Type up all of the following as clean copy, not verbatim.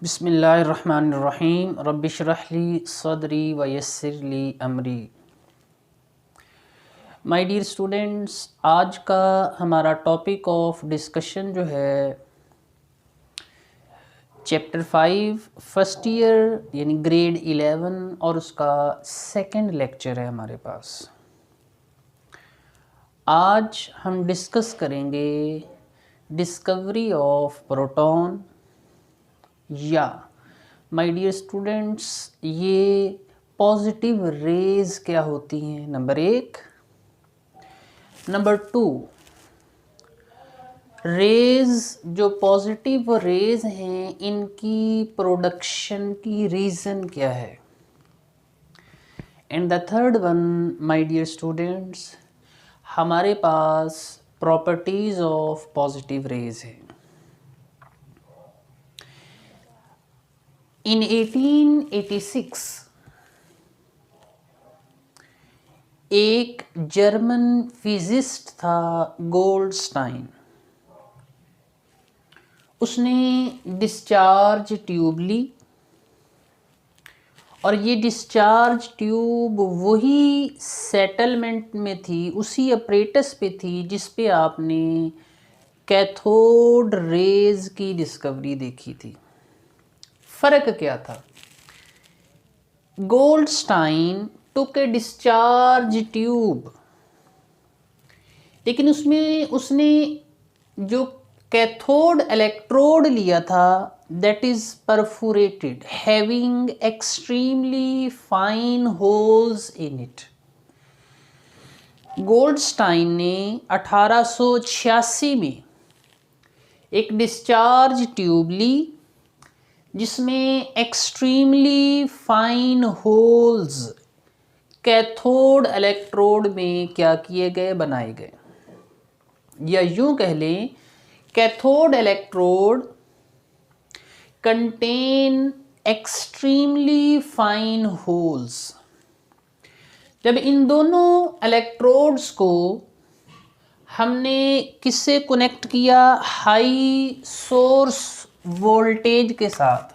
बिस्मिल्लाहिर्रहमानिर्रहीम रब्बिशरहली सदरी वयस्सिरली अमरी। My dear students, आज का हमारा टॉपिक ऑफ डिस्कशन जो है चैप्टर 5 फर्स्ट ईयर यानी ग्रेड 11 और उसका सेकंड लेक्चर है हमारे पास। आज हम डिस्कस करेंगे डिस्कवरी ऑफ प्रोटॉन या माय डियर स्टूडेंट्स ये पॉजिटिव रेज क्या होती हैं, नंबर 1। नंबर 2, रेज जो पॉजिटिव रेज हैं इनकी प्रोडक्शन की रीज़न क्या है। And the third one my dear students, हमारे पास प्रॉपर्टीज़ ऑफ पॉजिटिव रेज है। In 1886 एक जर्मन फिजिस्ट था गोल्डस्टाइन। उसने डिस्चार्ज ट्यूब ली और ये डिस्चार्ज ट्यूब वही सेटलमेंट में थी, उसी अपरेटस पे थी जिस पे आपने कैथोड रेज की डिस्कवरी देखी थी। फ़र्क क्या था? गोल्डस्टाइन टुक ए डिस्चार्ज ट्यूब, लेकिन उसने जो कैथोड इलेक्ट्रोड लिया था that is perforated having extremely fine holes in it. Goldstein ने 1886 में एक डिस्चार्ज ट्यूब ली जिसमें extremely fine holes cathode electrode में क्या किए गए, बनाए गए। या यूं कह लें cathode electrode contain extremely fine holes. जब इन दोनों इलेक्ट्रोड्स को हमने किससे कनेक्ट किया, हाई सोर्स वोल्टेज के साथ,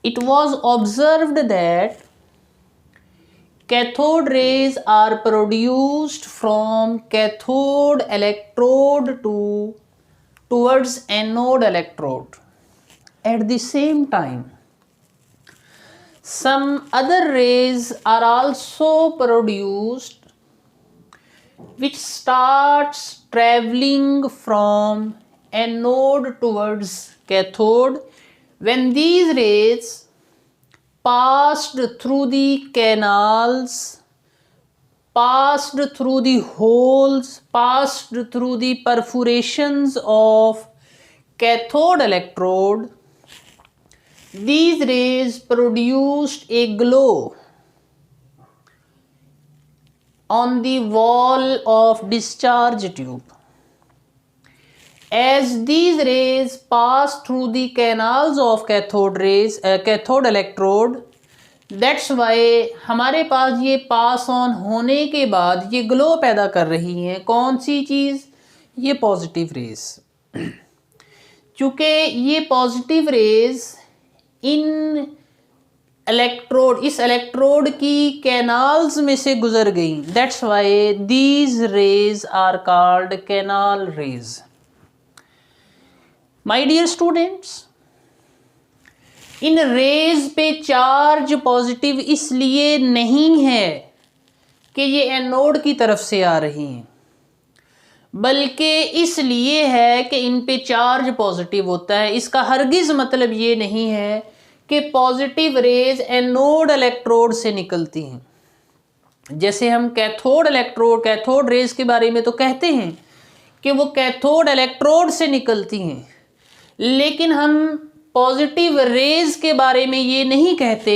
it was observed that cathode rays are produced from cathode electrode towards anode electrode. At the same time, some other rays are also produced which starts traveling from anode towards cathode. When these rays passed through the canals, passed through the holes, passed through the perforations of cathode electrode, these rays produced a glow on the wall of discharge tube. As these rays pass through the canals of cathode electrode, that's why हमारे पास ये pass on होने के बाद ये glow पैदा कर रही हैं। कौन सी चीज़? ये पॉजिटिव रेज। चूँकि ये पॉजिटिव रेज इस इलेक्ट्रोड की कैनाल्स में से गुजर गई, that's why these rays are called canal rays. My dear students, इन रेज पे चार्ज पॉजिटिव इसलिए नहीं है कि ये एनोड की तरफ से आ रही हैं, बल्कि इसलिए है कि इन पे चार्ज पॉजिटिव होता है। इसका हरगिज़ मतलब ये नहीं है कि पॉजिटिव रेज एनोड इलेक्ट्रोड से निकलती हैं। जैसे हम कैथोड रेज के बारे में तो कहते हैं कि वो कैथोड इलेक्ट्रोड से निकलती हैं, लेकिन हम पॉजिटिव रेज के बारे में ये नहीं कहते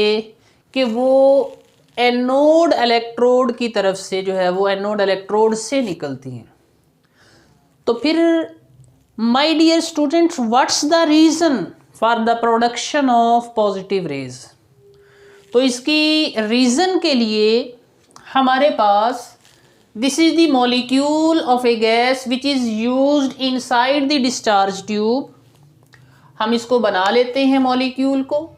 कि वो एनोड इलेक्ट्रोड की तरफ से जो है वो एनोड इलेक्ट्रोड से निकलती हैं। तो फिर my dear students, what's the reason for the production of positive rays? तो इसकी रीज़न के लिए हमारे पास this is the molecule of a gas which is used inside the discharge tube. हम इसको बना लेते हैं मॉलिक्यूल को।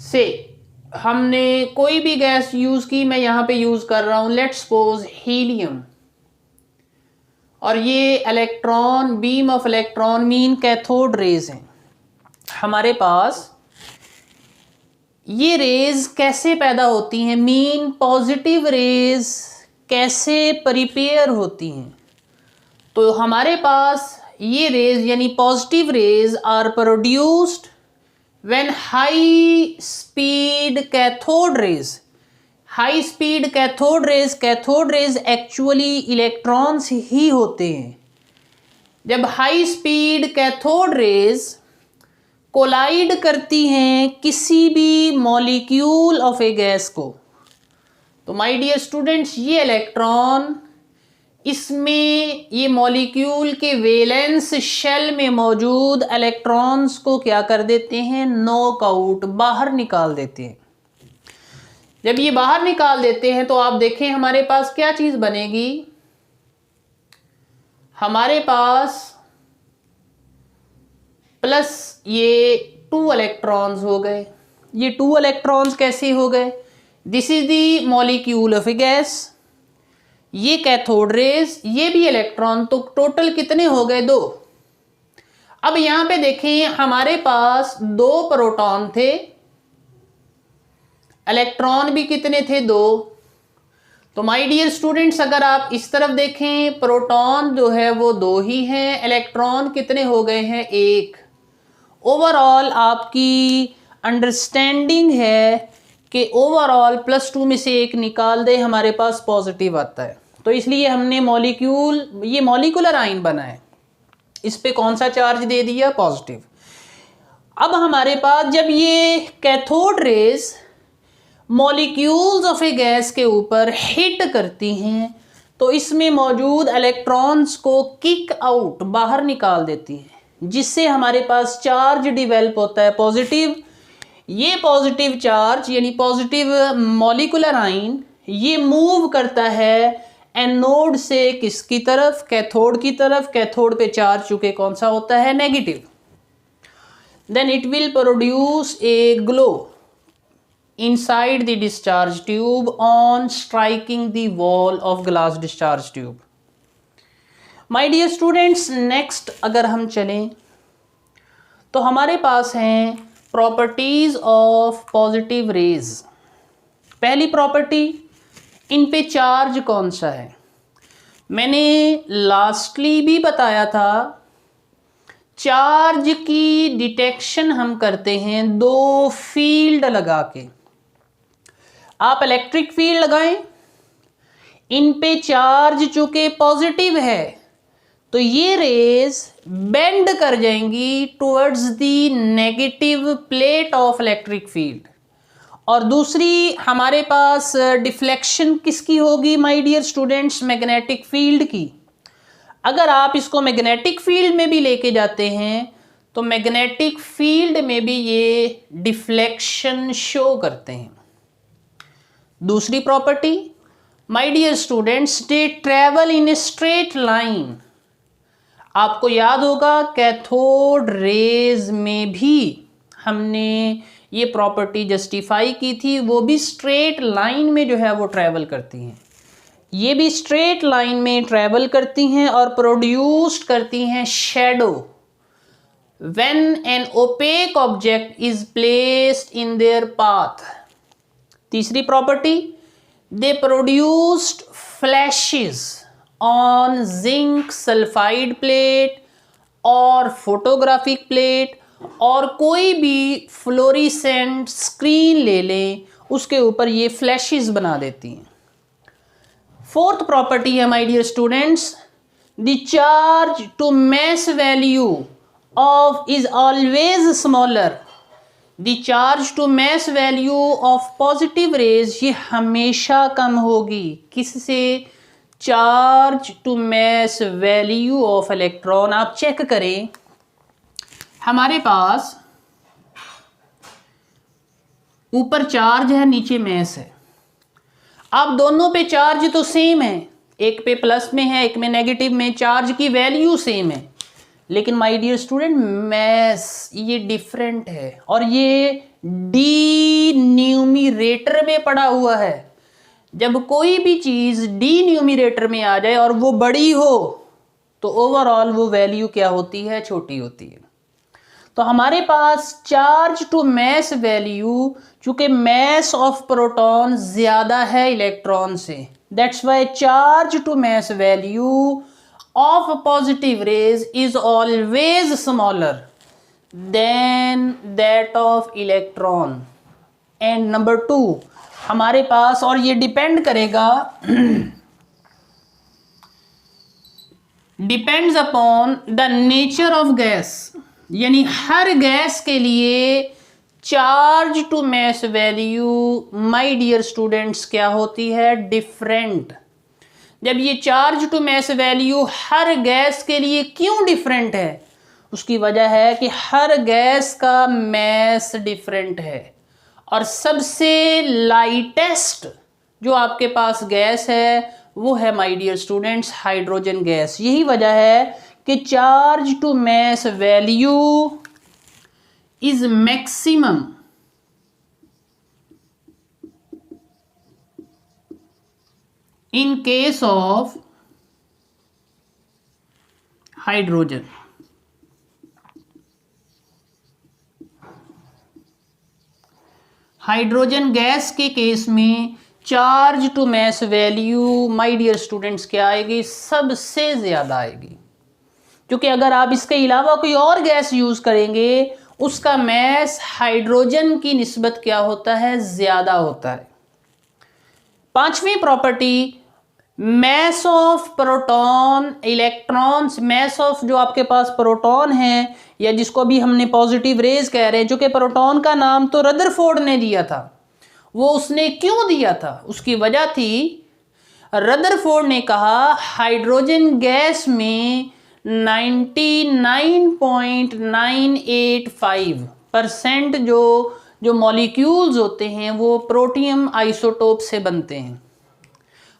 से हमने कोई भी गैस यूज की, मैं यहां पे यूज कर रहा हूं लेट्स सपोज हीलियम, और ये electron, beam of electron mean cathode rays हैं हमारे पास। ये रेज कैसे पैदा होती हैं, मीन पॉजिटिव रेज कैसे प्रिपेयर होती हैं। तो हमारे पास ये रेज यानी positive rays are produced when high speed cathode rays, high speed cathode rays actually electrons ही होते हैं। जब high speed cathode rays collide करती हैं किसी भी मॉलिक्यूल ऑफ ए गैस को, तो माय डियर स्टूडेंट्स ये इलेक्ट्रॉन इसमें, ये मॉलिक्यूल के वैलेंस शेल में मौजूद इलेक्ट्रॉन्स को क्या कर देते हैं, नॉकआउट, बाहर निकाल देते हैं। जब ये बाहर निकाल देते हैं तो आप देखें हमारे पास क्या चीज बनेगी, हमारे पास प्लस ये 2 इलेक्ट्रॉन्स हो गए। ये 2 इलेक्ट्रॉन्स कैसे हो गए, this is the molecule of a gas, ये कैथोड रेज, ये भी इलेक्ट्रॉन, तो टोटल कितने हो गए, 2। अब यहां पे देखें हमारे पास 2 प्रोटॉन थे, इलेक्ट्रॉन भी कितने थे, 2। तो माय डियर स्टूडेंट्स अगर आप इस तरफ देखें प्रोटॉन जो है वो 2 ही हैं, इलेक्ट्रॉन कितने हो गए हैं, 1। ओवरऑल आपकी अंडरस्टैंडिंग है कि ओवरऑल +2 में से 1 निकाल दे हमारे पास पॉजिटिव आता है। तो इसलिए हमने मॉलिक्यूल, ये मॉलिक्यूलर आयन बना है, इस पे कौन सा चार्ज दे दिया, पॉजिटिव। अब हमारे पास जब ये cathode rays molecules of a gas के ऊपर हिट करती हैं तो इसमें मौजूद इलेक्ट्रॉन्स को किक आउट, बाहर निकाल देती हैं, जिससे हमारे पास चार्ज डिवेल्प होता है पॉजिटिव। ये पॉजिटिव चार्ज यानी पॉजिटिव मॉलिक्यूलर आयन ये मूव करता है एनोड से किसकी तरफ, कैथोड की तरफ। कैथोड पे चार्ज चूंकि कौन सा होता है, negative. Then it will produce a glow inside the discharge tube on striking the wall of glass discharge tube. My dear students, next अगर हम चलें तो हमारे पास हैं प्रॉपर्टीज ऑफ पॉजिटिव रेज। पहली प्रॉपर्टी, इन पे चार्ज कौन सा है। मैंने लास्टली भी बताया था चार्ज की डिटेक्शन हम करते हैं 2 फील्ड लगा के। आप इलेक्ट्रिक फील्ड लगाएं, इन पे चार्ज चूंकि पॉजिटिव है तो ये रेज बेंड कर जाएंगी towards the negative plate of electric field. और दूसरी हमारे पास डिफ्लेक्शन किसकी होगी my dear students, magnetic field की। अगर आप इसको मैग्नेटिक फील्ड में भी लेके जाते हैं तो मैग्नेटिक फील्ड में भी ये डिफ्लेक्शन शो करते हैं। दूसरी property my dear students, they travel in a straight line. आपको याद होगा कैथोड रेज में भी हमने ये प्रॉपर्टी जस्टिफाई की थी, वो भी स्ट्रेट लाइन में जो है वो ट्रेवल करती हैं। ये भी स्ट्रेट लाइन में ट्रेवल करती हैं और प्रोड्यूस्ड करती हैं shadow when an opaque object is placed in their path. तीसरी property, they produced flashes on zinc sulphide plate और फोटोग्राफिक प्लेट, और कोई भी फ्लोरिसेंट स्क्रीन ले लें उसके ऊपर ये फ्लैशेस बना देती हैं। फोर्थ प्रॉपर्टी है my dear students, the charge to mass value of is always smaller. The charge to mass value of positive rays ये हमेशा कम होगी, किससे, charge to mass value of electron. आप चेक करें हमारे पास ऊपर चार्ज है, नीचे मैस है। अब दोनों पे चार्ज तो सेम है, एक पे प्लस में है, एक में नेगेटिव में, चार्ज की वैल्यू सेम है, लेकिन माय डियर स्टूडेंट मैस ये डिफरेंट है और ये डी न्यूमिरेटर में पड़ा हुआ है। जब कोई भी चीज डी न्यूमिरेटर में आ जाए और वो बड़ी हो तो ओवरऑल वो वैल्यू क्या होती है, छोटी होती है। तो हमारे पास चार्ज टू मैस वैल्यू, चूंकि मैस ऑफ प्रोटॉन ज्यादा है इलेक्ट्रॉन से, that's why charge to mass value of positive rays is always smaller than that of electron. And number 2 हमारे पास, और ये डिपेंड करेगा depends upon the nature of gas, यानी हर गैस के लिए charge to mass value my dear students क्या होती है, डिफरेंट। जब ये charge to mass value her gas के लिए क्यों डिफरेंट है, उसकी वजह है कि हर गैस का मैस डिफरेंट है और सबसे लाइटेस्ट जो आपके पास गैस है वो है my dear students hydrogen gas. यही वजह है कि charge to mass value is maximum in case of hydrogen। Hydrogen gas के केस में charge to mass value my dear students क्या आएगी, सबसे ज्यादा आएगी, क्योंकि अगर आप इसके अलावा कोई और गैस यूज करेंगे उसका मैस हाइड्रोजन की निस्बत क्या होता है, ज्यादा होता है। पांचवी property, mess of proton electrons, mass of जो आपके पास प्रोटॉन है या जिसको भी हमने पॉजिटिव रेज कह रहे हैं, जो कि प्रोटॉन का नाम तो रदरफोर्ड ने दिया था। वो उसने क्यों दिया था, उसकी वजह थी रदरफोर्ड ने कहा हाइड्रोजन गैस में 99.985% जो मॉलिक्यूल्स होते हैं वो प्रोटियम आइसोटोप से बनते हैं।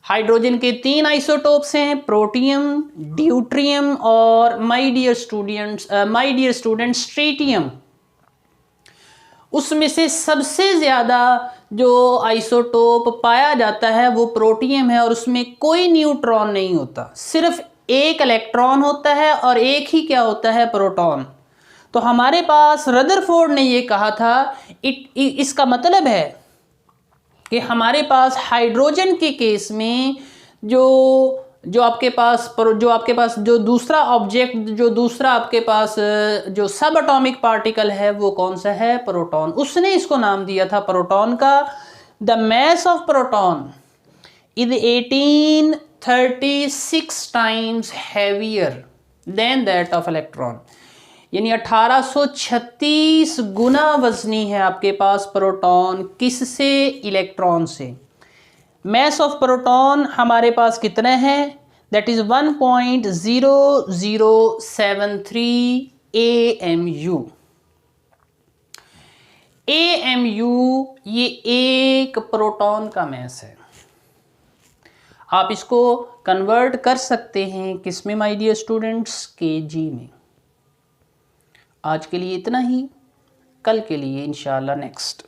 हाइड्रोजन के 3 आइसोटोप्स हैं, प्रोटियम, ड्यूट्रियम और माय डियर स्टूडेंट्स ट्रीटियम। उसमें से सबसे ज्यादा जो आइसोटोप पाया जाता है वो प्रोटियम है और उसमें कोई न्यूट्रॉन नहीं होता, सिर्फ एक इलेक्ट्रॉन होता है और एक ही क्या होता है, प्रोटॉन। तो हमारे पास रदरफोर्ड ने ये कहा था, इसका मतलब है कि हमारे पास हाइड्रोजन के केस में जो आपके पास जो दूसरा ऑब्जेक्ट, जो दूसरा आपके पास जो सब एटॉमिक पार्टिकल है वो कौन सा है, प्रोटॉन। उसने इसको नाम दिया था प्रोटॉन का। The mess of proton is 1836 times heavier than that of electron, यानी 1836 गुना वजनी है आपके पास प्रोटॉन, किससे, इलेक्ट्रॉन से। मैस ऑफ प्रोटॉन हमारे पास कितने हैं, दैट इज 1.0073 AMU। AMU ये एक प्रोटॉन का मैस है। आप इसको कन्वर्ट कर सकते हैं किसमें माय डियर स्टूडेंट्स, kg में। आज के लिए इतना ही, कल के लिए इंशाल्लाह नेक्स्ट।